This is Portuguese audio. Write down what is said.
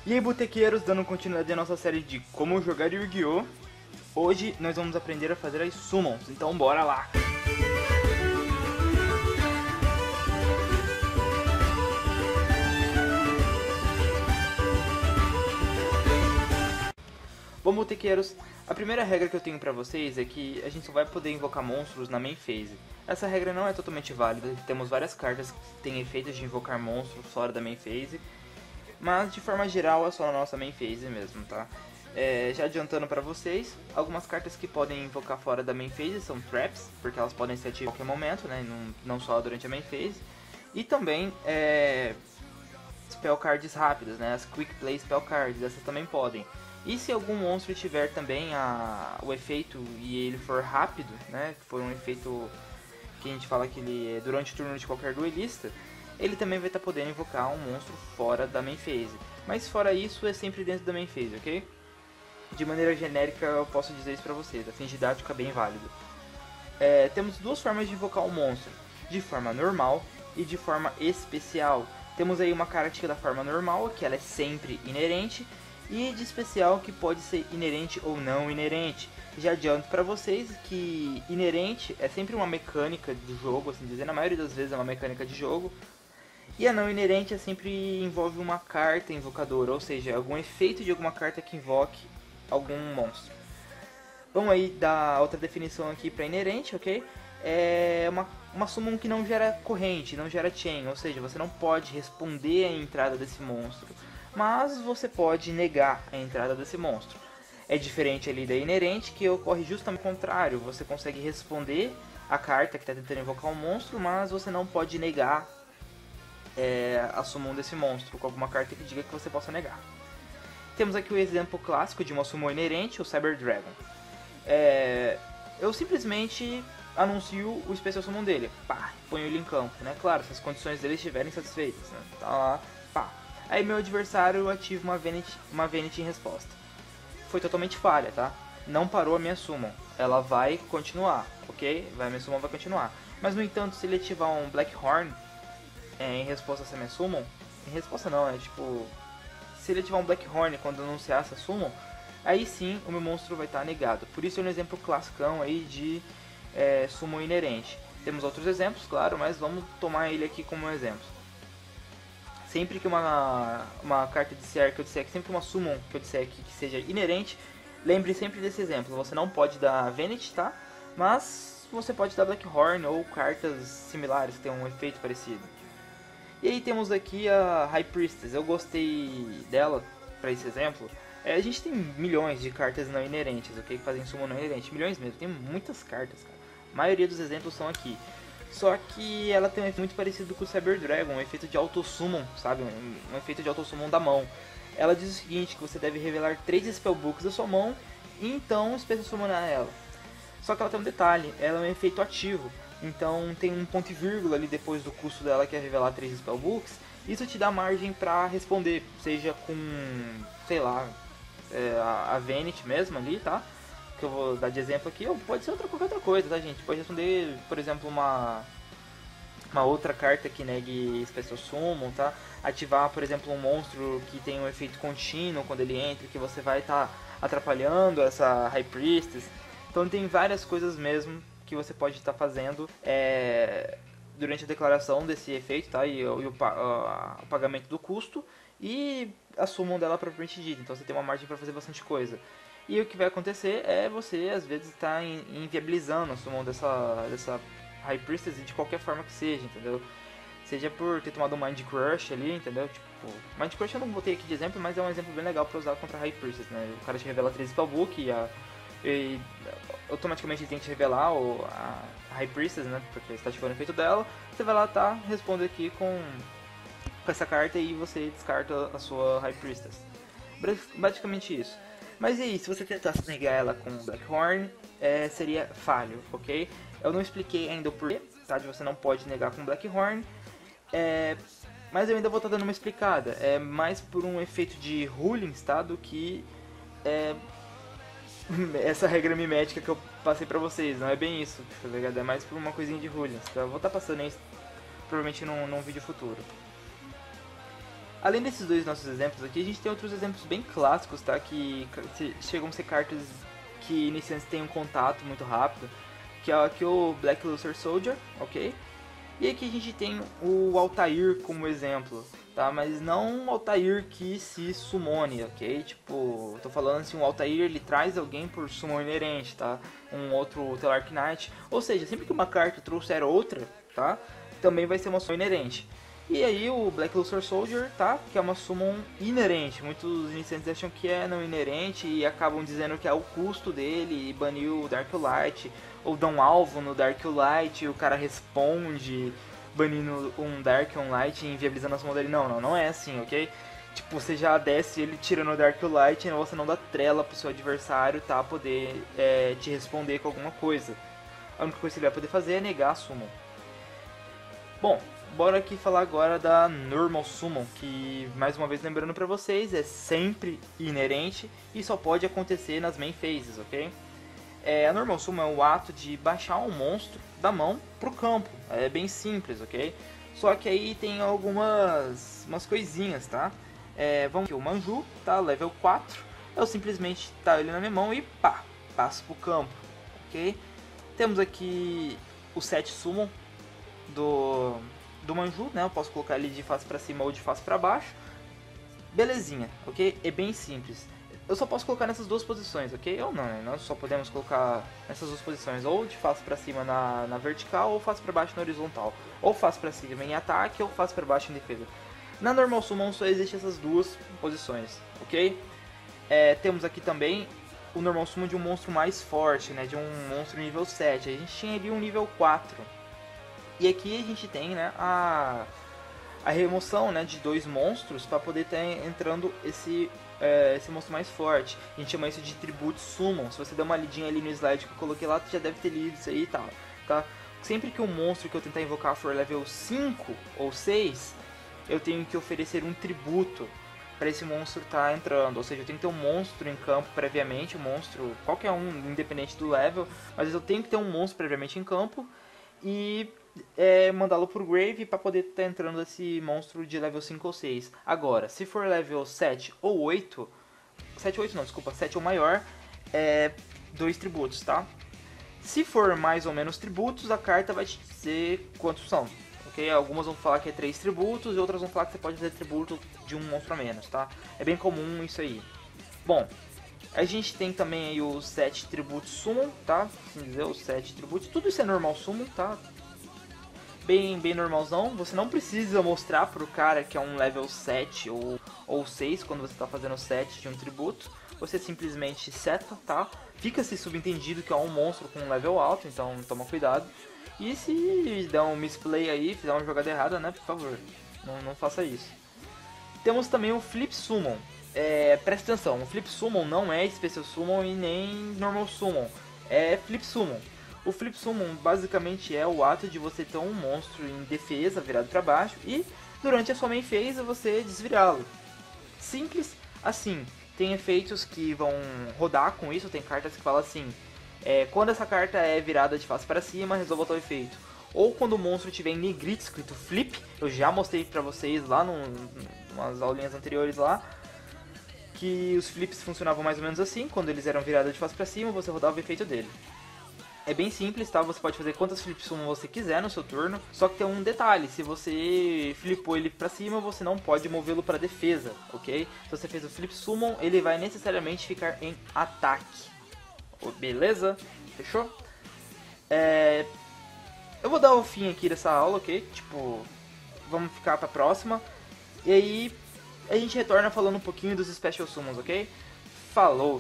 E aí, botequeiros, dando continuidade à nossa série de como jogar Yu-Gi-Oh! Hoje nós vamos aprender a fazer as summons, então bora lá! Bom, botequeiros, a primeira regra que eu tenho pra vocês é que a gente só vai poder invocar monstros na main phase. Essa regra não é totalmente válida, temos várias cartas que têm efeitos de invocar monstros fora da main phase, mas de forma geral é só na nossa main phase mesmo, tá? Já adiantando pra vocês, algumas cartas que podem invocar fora da main phase são traps, porque elas podem ser ativadas a qualquer momento, né? Não só durante a main phase. E também spell cards rápidas, né? As quick play spell cards, essas também podem. E se algum monstro tiver também o efeito e ele for rápido, né? Que for um efeito que a gente fala que ele é durante o turno de qualquer duelista, ele também vai estar podendo invocar um monstro fora da main phase. Mas fora isso, é sempre dentro da main phase, ok? De maneira genérica eu posso dizer isso pra vocês, a fim didático é bem válido. Temos duas formas de invocar um monstro, de forma normal e de forma especial. Temos aí uma característica da forma normal, que ela é sempre inerente, e de especial, que pode ser inerente ou não inerente. Já adianto pra vocês que inerente é sempre uma mecânica do jogo, assim dizer, na maioria das vezes é uma mecânica de jogo. E a não inerente sempre envolve uma carta invocadora, ou seja, algum efeito de alguma carta que invoque algum monstro. Vamos aí dar outra definição aqui para inerente, ok? É uma summon que não gera corrente, não gera chain, ou seja, você não pode responder à entrada desse monstro, mas você pode negar a entrada desse monstro. É diferente ali da inerente, que ocorre justamente o contrário, você consegue responder a carta que está tentando invocar um monstro, mas você não pode negar a summon desse monstro com alguma carta que diga que você possa negar. Temos aqui o exemplo clássico de uma summon inerente, o Cyber Dragon. Eu simplesmente anuncio o Special Summon dele, pá, ponho ele em campo, né? Claro, se as condições dele estiverem satisfeitas, né? Tá lá, pá. Aí meu adversário ativa uma Vanity em resposta. Foi totalmente falha, tá? Não parou a minha summon, ela vai continuar, ok? Minha summon vai continuar. Mas no entanto, se ele ativar um Black Horn em resposta a essa minha summon, em resposta não, tipo, se ele ativar um Black Horn quando anunciar essa summon, aí sim o meu monstro vai estar negado. Por isso é um exemplo classicão aí de summon inerente. Temos outros exemplos, claro, mas vamos tomar ele aqui como exemplo. Sempre que uma carta disser que eu disser que sempre uma summon que eu disser que seja inerente, lembre sempre desse exemplo. Você não pode dar Vanity, tá? Mas você pode dar Black Horn ou cartas similares que tenham um efeito parecido. E aí temos aqui a High Priestess. Eu gostei dela para esse exemplo. A gente tem milhões de cartas não inerentes, ok? Que fazem summon não inerente. Milhões mesmo, tem muitas cartas, cara. A maioria dos exemplos são aqui. Só que ela tem um efeito muito parecido com o Cyber Dragon, um efeito de auto-summon, sabe? Um efeito de auto-summon da mão. Ela diz o seguinte, que você deve revelar 3 spellbooks da sua mão e então Special Summonar ela. Só que ela tem um detalhe, ela é um efeito ativo. Então tem um ponto e vírgula ali depois do custo dela, que é revelar 3 spellbooks. Isso te dá margem pra responder, seja com, sei lá, a Vanity mesmo ali, tá? Que eu vou dar de exemplo aqui, ou pode ser qualquer outra coisa, tá, gente? Pode responder, por exemplo, uma outra carta que negue Special Summon, tá? Ativar, por exemplo, um monstro que tem um efeito contínuo quando ele entra, que você vai estar atrapalhando essa High Priestess. Então tem várias coisas mesmo que você pode estar fazendo durante a declaração desse efeito, tá? E o pagamento do custo e a summon dela propriamente dita. Então você tem uma margem para fazer bastante coisa. E o que vai acontecer é você, às vezes, estar inviabilizando a summon dessa High Priestess de qualquer forma que seja, entendeu? Seja por ter tomado um Mind Crush ali, entendeu? Tipo, Mind Crush eu não botei aqui de exemplo, mas é um exemplo bem legal para usar contra a High Priestess, né? O cara te revela 13 spellbook e automaticamente ele tem que te revelar a High Priestess, né? Porque você está ativando o efeito dela. Você vai lá, tá? Responde aqui com essa carta e você descarta a sua High Priestess. Basicamente isso. Mas e aí, se você tentasse negar ela com Black Horn, seria falho, ok? Eu não expliquei ainda o porquê, tá? De você não pode negar com Black Horn. Mas eu ainda vou estar dando uma explicada. É mais por um efeito de rulings, tá? Do que essa regra mimética que eu passei pra vocês. Não é bem isso, tá ligado? É mais por uma coisinha de rulings. Tá? Eu vou estar passando isso provavelmente num vídeo futuro. Além desses dois nossos exemplos aqui, a gente tem outros exemplos bem clássicos, tá? Que chegam a ser cartas que iniciantes têm um contato muito rápido, que é aqui o Black Luster Soldier, ok? E aqui a gente tem o Altair como exemplo, tá? Mas não um Altair que se summone, ok? Tipo, tô falando assim, o Altair ele traz alguém por summon inerente, tá? Um outro Telarch Knight, ou seja, sempre que uma carta trouxer outra, tá? Também vai ser uma summon inerente. E aí o Black Luster Soldier, tá? Que é uma summon inerente. Muitos iniciantes acham que é não inerente e acabam dizendo que é o custo dele e baniu o Dark Light. Ou dão alvo no Dark Light e o cara responde banindo um Dark um Light e inviabilizando a summon dele. Não é assim, ok? Tipo, você já desce ele tirando o Dark Light e você não dá trela pro seu adversário, tá? Poder te responder com alguma coisa. A única coisa que ele vai poder fazer é negar a summon. Bom, bora aqui falar agora da Normal Summon, que mais uma vez lembrando pra vocês, é sempre inerente e só pode acontecer nas main phases, ok? A Normal Summon é o ato de baixar um monstro da mão pro campo, é bem simples, ok? Só que aí tem umas coisinhas, tá? Vamos aqui, o Manju, tá? Level 4, eu simplesmente tá ele na minha mão e pá, passo pro campo, ok? Temos aqui o set Summon do Manju, né? Eu posso colocar ele de face pra cima ou de face pra baixo. Belezinha, ok? É bem simples. Eu só posso colocar nessas duas posições, ok? Ou não, né? Nós só podemos colocar nessas duas posições, ou de face pra cima na vertical, ou face pra baixo na horizontal. Ou face pra cima em ataque, ou face pra baixo em defesa. Na Normal Summon só existem essas duas posições, ok? Temos aqui também o Normal Summon de um monstro mais forte, né? De um monstro nível 7. A gente tinha ali um nível 4. E aqui a gente tem, né, a remoção, né, de 2 monstros para poder estar entrando esse monstro mais forte. A gente chama isso de Tribute Summon. Se você der uma lidinha ali no slide que eu coloquei lá, você já deve ter lido isso aí e tal, tá? Sempre que um monstro que eu tentar invocar for level 5 ou 6, eu tenho que oferecer um tributo para esse monstro estar entrando. Ou seja, eu tenho que ter um monstro em campo previamente, um monstro, qualquer um, independente do level, mas eu tenho que ter um monstro previamente em campo e mandá-lo pro Grave para poder estar entrando esse monstro de level 5 ou 6. Agora, se for level 7 ou 8, 7 ou 8 não, desculpa, 7 ou maior, 2 tributos, tá? Se for mais ou menos tributos, a carta vai te dizer quantos são, ok? Algumas vão falar que é 3 tributos e outras vão falar que você pode fazer tributo de um monstro a menos, tá? É bem comum isso aí. Bom, a gente tem também aí os 7 tributos Summon, tá? Assim dizer, os 7 tributos, tudo isso é normal Summon, tá? Bem normalzão, você não precisa mostrar pro cara que é um level 7 ou 6 quando você está fazendo o set de um tributo. Você simplesmente seta, tá? Fica-se subentendido que é um monstro com um level alto, então toma cuidado. E se der um misplay aí, fizer uma jogada errada, né, por favor, não faça isso. Temos também o Flip Summon. Presta atenção, o Flip Summon não é Special Summon e nem Normal Summon, é Flip Summon. O Flip Summon basicamente é o ato de você ter um monstro em defesa virado para baixo e durante a sua main phase você desvirá-lo. Simples assim. Tem efeitos que vão rodar com isso, tem cartas que falam assim, quando essa carta é virada de face para cima, resolva tal efeito. Ou quando o monstro tiver em negrito escrito flip, eu já mostrei pra vocês lá nas aulinhas anteriores lá, que os flips funcionavam mais ou menos assim, quando eles eram virados de face para cima, você rodava o efeito dele. É bem simples, tá? Você pode fazer quantas flip summon você quiser no seu turno, só que tem um detalhe, se você flipou ele pra cima, você não pode movê-lo pra defesa, ok? Se você fez o flip summon, ele vai necessariamente ficar em ataque. Beleza? Fechou? Eu vou dar o fim aqui dessa aula, ok? Tipo, vamos ficar pra próxima. E aí, a gente retorna falando um pouquinho dos Special Summons, ok? Falou!